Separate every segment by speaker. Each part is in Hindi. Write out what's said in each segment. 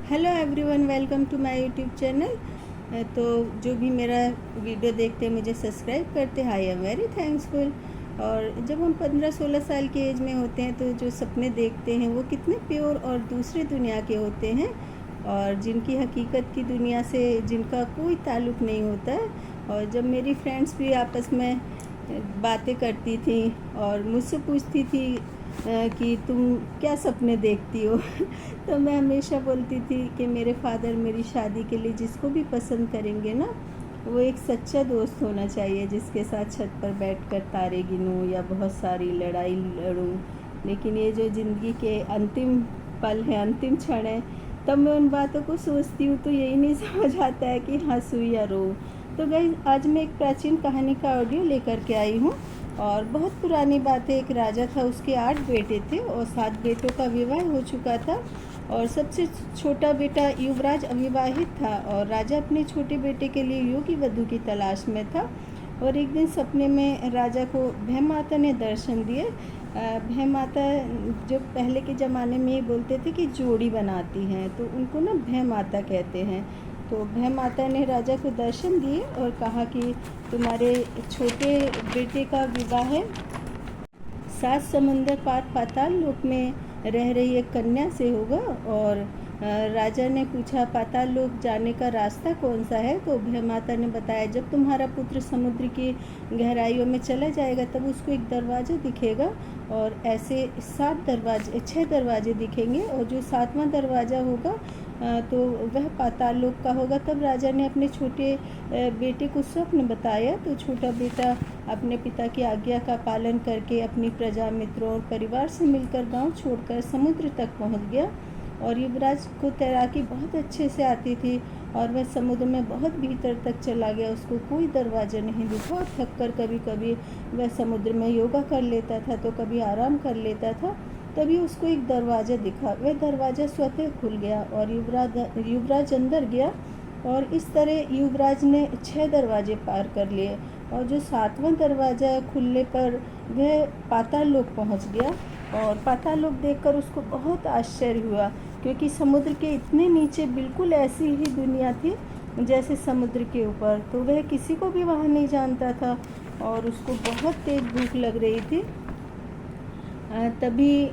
Speaker 1: Hello everyone, welcome to my YouTube channel. तो जो भी मेरा वीडियो देखते हैं, मुझे सब्सक्राइब करते हैं, आई एम वेरी थैंक्सफुल। और जब हम 15-16 साल की एज में होते हैं तो जो सपने देखते हैं वो कितने प्योर और दूसरी दुनिया के होते हैं, और जिनकी हकीकत की दुनिया से जिनका कोई ताल्लुक़ नहीं होता है। और जब मेरी फ्रेंड्स भी आपस में बातें करती थी और मुझसे पूछती थी कि तुम क्या सपने देखती हो तो मैं हमेशा बोलती थी कि मेरे फादर मेरी शादी के लिए जिसको भी पसंद करेंगे ना, वो एक सच्चा दोस्त होना चाहिए जिसके साथ छत पर बैठकर तारे गिनूं या बहुत सारी लड़ाई लड़ूं। लेकिन ये जो ज़िंदगी के अंतिम पल हैं, अंतिम क्षण है, तब मैं उन बातों को सोचती हूँ तो यही नहीं समझ आता है कि हंसूं या रोऊं। तो गाइस, आज मैं एक प्राचीन कहानी का ऑडियो लेकर के आई हूँ। और बहुत पुरानी बात है। एक राजा था, उसके 8 बेटे थे और 7 बेटों का विवाह हो चुका था। और सबसे छोटा बेटा युवराज अविवाहित था और राजा अपने छोटे बेटे के लिए योग्य वधू की तलाश में था। और एक दिन सपने में राजा को भय माता ने दर्शन दिए। भय माता जो पहले के ज़माने में ये बोलते थे कि जोड़ी बनाती हैं, तो उनको ना भय माता कहते हैं। तो भय माता ने राजा को दर्शन दिए और कहा कि तुम्हारे छोटे बेटे का विवाह है 7 समुंदर पार पाताल लोक में रह रही एक कन्या से होगा। और राजा ने पूछा, पाताल लोक जाने का रास्ता कौन सा है? तो भय माता ने बताया, जब तुम्हारा पुत्र समुद्र की गहराइयों में चला जाएगा तब उसको एक दरवाज़ा दिखेगा और ऐसे 6 दरवाजे दिखेंगे, और जो 7वां दरवाज़ा होगा तो वह पाताल लोक का होगा। तब राजा ने अपने छोटे बेटे को स्वप्न बताया। तो छोटा बेटा अपने पिता की आज्ञा का पालन करके अपनी प्रजा, मित्रों और परिवार से मिलकर गांव छोड़कर समुद्र तक पहुंच गया। और युवराज को तैराकी बहुत अच्छे से आती थी और वह समुद्र में बहुत भीतर तक चला गया। उसको कोई दरवाज़ा नहीं दिखा और थक कर कभी कभी वह समुद्र में योगा कर लेता था तो कभी आराम कर लेता था। तभी उसको एक दरवाज़ा दिखा। वह दरवाज़ा स्वतः खुल गया और युवराज अंदर गया। और इस तरह युवराज ने 6 दरवाजे पार कर लिए और जो 7वां दरवाज़ा खुलने पर वह पाताल लोक पहुंच गया। और पाताल लोक देखकर उसको बहुत आश्चर्य हुआ, क्योंकि समुद्र के इतने नीचे बिल्कुल ऐसी ही दुनिया थी जैसे समुद्र के ऊपर। तो वह किसी को भी वहाँ नहीं जानता था और उसको बहुत तेज़ भूख लग रही थी। तभी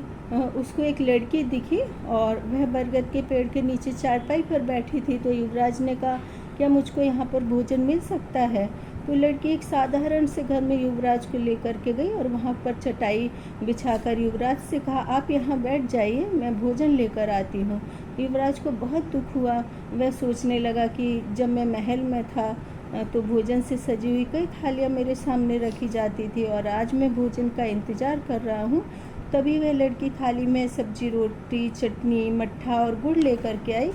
Speaker 1: उसको एक लड़की दिखी और वह बरगद के पेड़ के नीचे चारपाई पर बैठी थी। तो युवराज ने कहा, क्या मुझको यहाँ पर भोजन मिल सकता है? तो लड़की एक साधारण से घर में युवराज को लेकर के गई और वहाँ पर चटाई बिछाकर युवराज से कहा, आप यहाँ बैठ जाइए, मैं भोजन लेकर आती हूँ। युवराज को बहुत दुख हुआ। वह सोचने लगा कि जब मैं महल में था तो भोजन से सजी हुई कई थालियाँ मेरे सामने रखी जाती थी और आज मैं भोजन का इंतज़ार कर रहा हूँ। तभी वह लड़की थाली में सब्जी, रोटी, चटनी, मट्ठा और गुड़ लेकर के आई।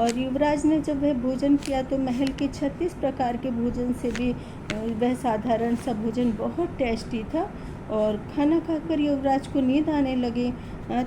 Speaker 1: और युवराज ने जब वह भोजन किया तो महल के 36 प्रकार के भोजन से भी वह साधारण सा भोजन बहुत टेस्टी था। और खाना खाकर युवराज को नींद आने लगी।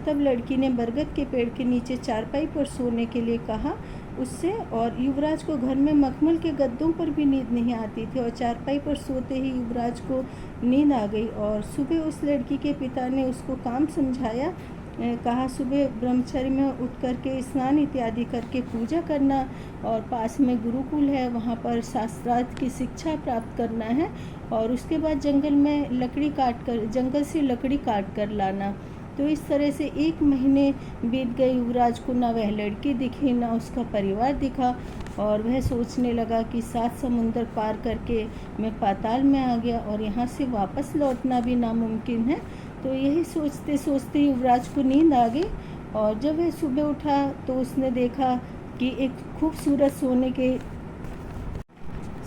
Speaker 1: तब लड़की ने बरगद के पेड़ के नीचे चारपाई पर सोने के लिए कहा उससे। और युवराज को घर में मखमल के गद्दों पर भी नींद नहीं आती थी और चारपाई पर सोते ही युवराज को नींद आ गई। और सुबह उस लड़की के पिता ने उसको काम समझाया। कहा, सुबह ब्रह्मचर्य में उठ करके स्नान इत्यादि करके पूजा करना और पास में गुरुकुल है, वहाँ पर शास्त्रार्थ की शिक्षा प्राप्त करना है और उसके बाद जंगल से लकड़ी काट कर लाना। तो इस तरह से 1 महीने बीत गए। युवराज को ना वह लड़की दिखी ना उसका परिवार दिखा और वह सोचने लगा कि 7 समुंदर पार करके मैं पाताल में आ गया और यहाँ से वापस लौटना भी नामुमकिन है। तो यही सोचते सोचते युवराज को नींद आ गई। और जब वह सुबह उठा तो उसने देखा कि एक खूबसूरत सोने के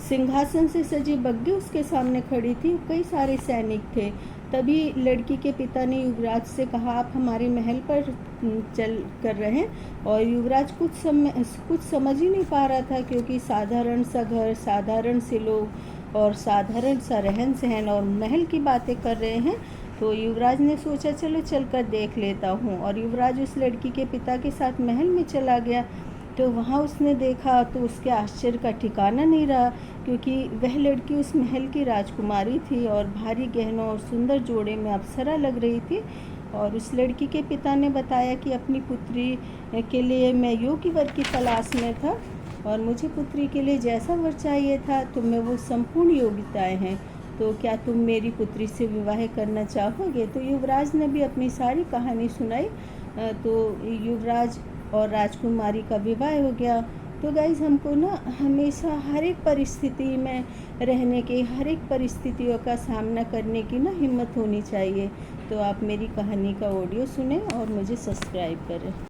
Speaker 1: सिंहासन से सजी बग्घी उसके सामने खड़ी थी। कई सारे सैनिक थे। तभी लड़की के पिता ने युवराज से कहा, आप हमारे महल पर चल कर रहे हैं। और युवराज कुछ समझ ही नहीं पा रहा था, क्योंकि साधारण सा घर, साधारण से लोग और साधारण सा रहन सहन और महल की बातें कर रहे हैं। तो युवराज ने सोचा, चलो चलकर देख लेता हूँ। और युवराज उस लड़की के पिता के साथ महल में चला गया। तो वहाँ उसने देखा तो उसके आश्चर्य का ठिकाना नहीं रहा, क्योंकि वह लड़की उस महल की राजकुमारी थी और भारी गहनों और सुंदर जोड़े में अप्सरा लग रही थी। और उस लड़की के पिता ने बताया कि अपनी पुत्री के लिए मैं योग्य वर की तलाश में था और मुझे पुत्री के लिए जैसा वर चाहिए था तो मैं वो संपूर्ण योग्यताएं हैं, तो क्या तुम मेरी पुत्री से विवाह करना चाहोगे। तो युवराज ने भी अपनी सारी कहानी सुनाई। तो युवराज और राजकुमारी का विवाह हो गया। तो गाइज़ हमको ना हमेशा हर एक परिस्थिति में रहने की, हर एक परिस्थितियों का सामना करने की ना हिम्मत होनी चाहिए। तो आप मेरी कहानी का ऑडियो सुने और मुझे सब्सक्राइब करें।